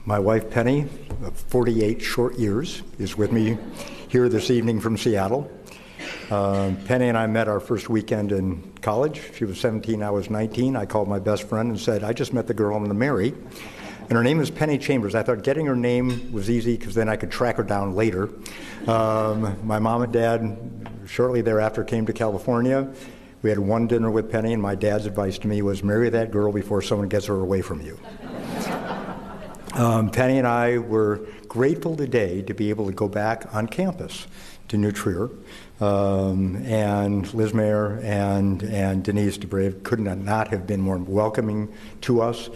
My wife, Penny, of 48 short years, is with me here this evening from Seattle. Penny and I met our first weekend in college. She was 17, I was 19. I called my best friend and said, I just met the girl I'm going to marry. And her name is Penny Chambers. I thought getting her name was easy because then I could track her down later. My mom and dad, shortly thereafter, came to California. We had one dinner with Penny, and my dad's advice to me was, marry that girl before someone gets her away from you. Penny and I were grateful today to be able to go back on campus to New Trier. And Liz Mayer and Denise DeBrave could not have been more welcoming to us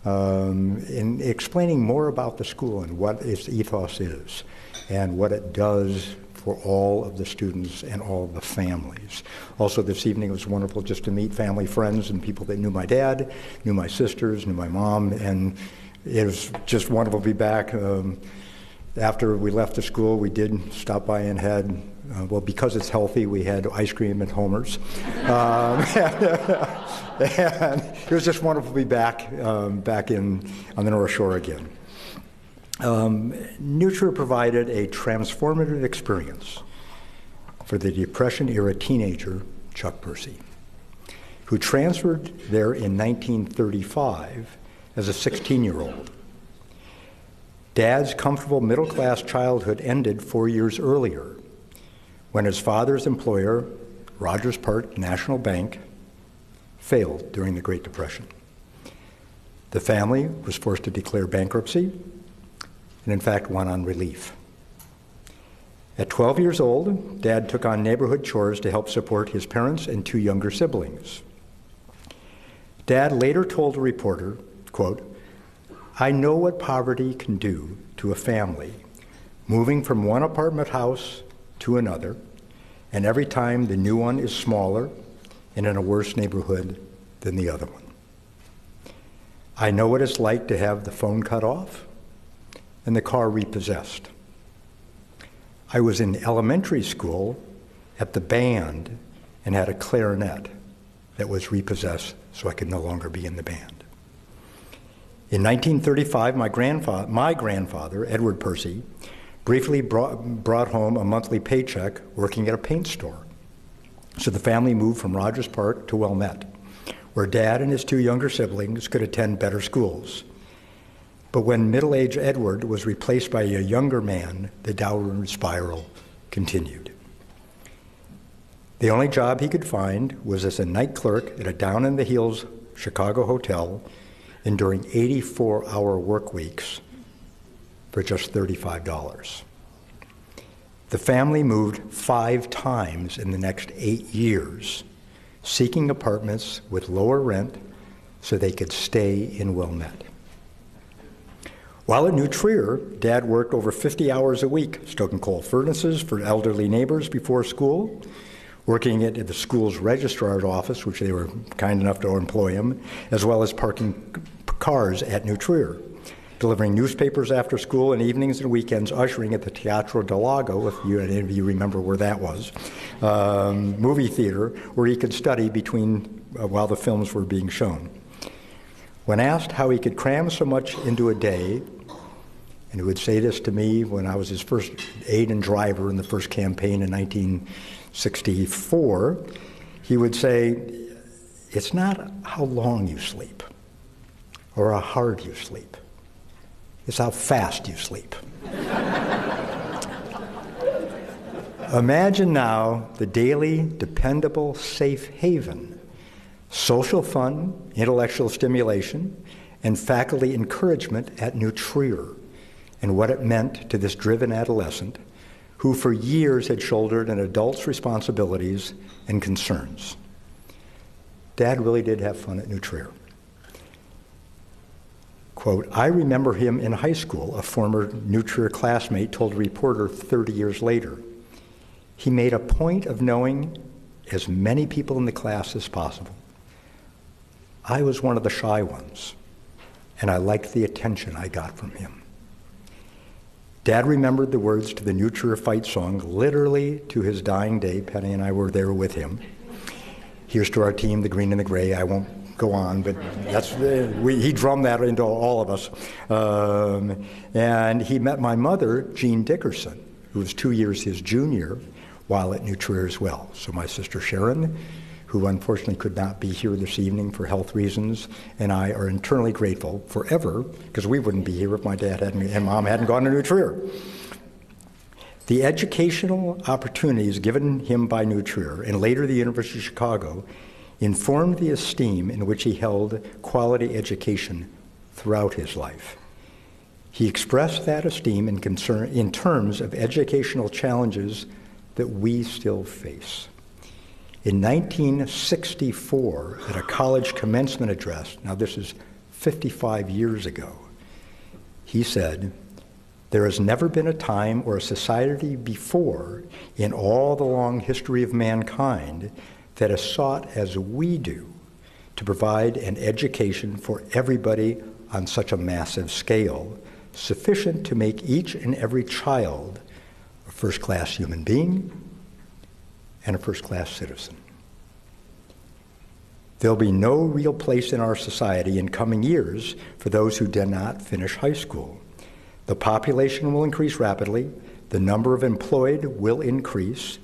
in explaining more about the school and what its ethos is and what it does for all of the students and all of the families. Also this evening it was wonderful just to meet family, friends, and people that knew my dad, knew my sisters, knew my mom, and it was just wonderful to be back. After we left the school, we did stop by and had, well, because it's healthy, we had ice cream at Homer's. And it was just wonderful to be back on the North Shore again. New Trier provided a transformative experience for the Depression-era teenager, Chuck Percy, who transferred there in 1935 as a 16-year-old. Dad's comfortable middle-class childhood ended 4 years earlier when his father's employer, Rogers Park National Bank, failed during the Great Depression. The family was forced to declare bankruptcy and in fact went on relief. At 12 years old, Dad took on neighborhood chores to help support his parents and two younger siblings. Dad later told a reporter, quote, I know what poverty can do to a family, moving from one apartment house to another, and every time the new one is smaller and in a worse neighborhood than the other one. I know what it's like to have the phone cut off and the car repossessed. I was in elementary school at the band and had a clarinet that was repossessed so I could no longer be in the band. In 1935, my grandfather, Edward Percy, briefly brought home a monthly paycheck working at a paint store. So the family moved from Rogers Park to Wilmette, where Dad and his two younger siblings could attend better schools. But when middle-aged Edward was replaced by a younger man, the downward spiral continued. The only job he could find was as a night clerk at a down-in-the-hills Chicago hotel, enduring 84-hour work weeks for just $35. The family moved 5 times in the next 8 years, seeking apartments with lower rent so they could stay in Wilmette. While at New Trier, Dad worked over 50 hours a week, stoking coal furnaces for elderly neighbors before school, working at the school's registrar's office, which they were kind enough to employ him, as well as parking cars at New Trier, delivering newspapers after school and evenings and weekends, ushering at the Teatro del Lago, if any of you remember where that was, movie theater, where he could study between while the films were being shown. When asked how he could cram so much into a day, and he would say this to me when I was his first aide and driver in the first campaign in 1964, he would say, it's not how long you sleep or how hard you sleep. It's how fast you sleep. Imagine now the daily, dependable, safe haven, social fun, intellectual stimulation, and faculty encouragement at New Trier, and what it meant to this driven adolescent who for years had shouldered an adult's responsibilities and concerns. Dad really did have fun at New Trier. Quote, I remember him in high school, a former New Trier classmate told a reporter 30 years later. He made a point of knowing as many people in the class as possible. I was one of the shy ones, and I liked the attention I got from him. Dad remembered the words to the New Trier fight song literally to his dying day. Penny and I were there with him. Here's to our team, the green and the gray. I won't go on, but he drummed that into all of us. And he met my mother, Jean Dickerson, who was 2 years his junior, while at New Trier as well. So my sister Sharon, who unfortunately could not be here this evening for health reasons, and I are eternally grateful forever, because we wouldn't be here if my dad and mom hadn't gone to New Trier. The educational opportunities given him by New Trier, and later the University of Chicago, informed the esteem in which he held quality education throughout his life. He expressed that esteem and concern in terms of educational challenges that we still face. In 1964, at a college commencement address, now this is 55 years ago, he said, "There has never been a time or a society before in all the long history of mankind that has sought as we do to provide an education for everybody on such a massive scale, sufficient to make each and every child a first-class human being and a first-class citizen." There'll be no real place in our society in coming years for those who did not finish high school. The population will increase rapidly, the number of employed will increase,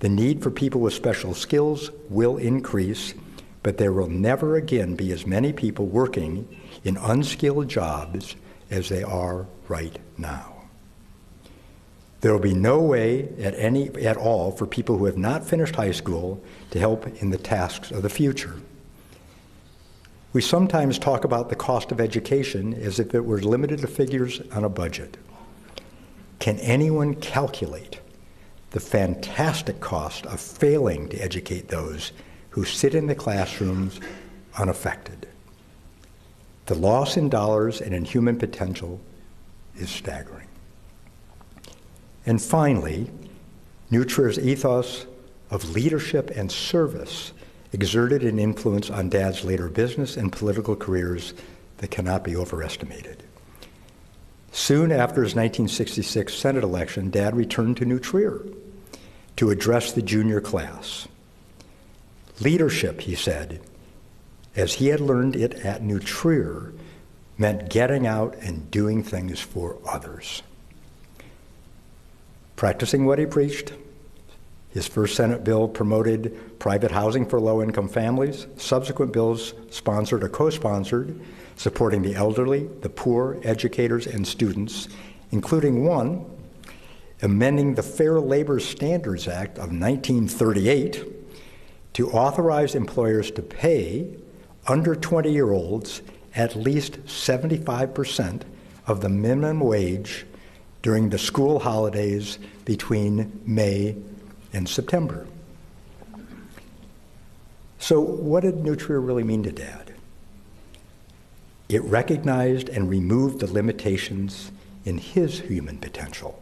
the need for people with special skills will increase, but there will never again be as many people working in unskilled jobs as they are right now. There will be no way at all for people who have not finished high school to help in the tasks of the future. We sometimes talk about the cost of education as if it were limited to figures on a budget. Can anyone calculate the fantastic cost of failing to educate those who sit in the classrooms unaffected? The loss in dollars and in human potential is staggering. And finally, New Trier's ethos of leadership and service exerted an influence on Dad's later business and political careers that cannot be overestimated. Soon after his 1966 Senate election, Dad returned to New Trier to address the junior class. Leadership, he said, as he had learned it at New Trier, meant getting out and doing things for others. Practicing what he preached, his first Senate bill promoted private housing for low-income families. Subsequent bills sponsored or co-sponsored, supporting the elderly, the poor, educators, and students, including one amending the Fair Labor Standards Act of 1938 to authorize employers to pay under 20-year-olds at least 75% of the minimum wage during the school holidays between May and September. So what did New Trier really mean to Dad? It recognized and removed the limitations in his human potential.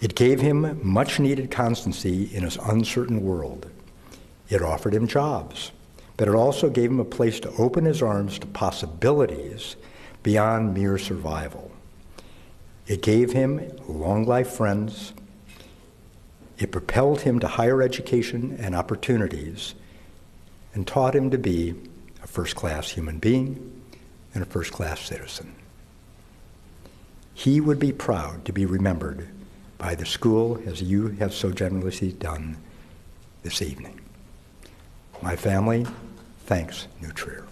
It gave him much-needed constancy in his uncertain world. It offered him jobs, but it also gave him a place to open his arms to possibilities beyond mere survival. It gave him long-life friends. It propelled him to higher education and opportunities and taught him to be a first-class human being and a first-class citizen. He would be proud to be remembered by the school as you have so generously done this evening. My family, thanks, New Trier.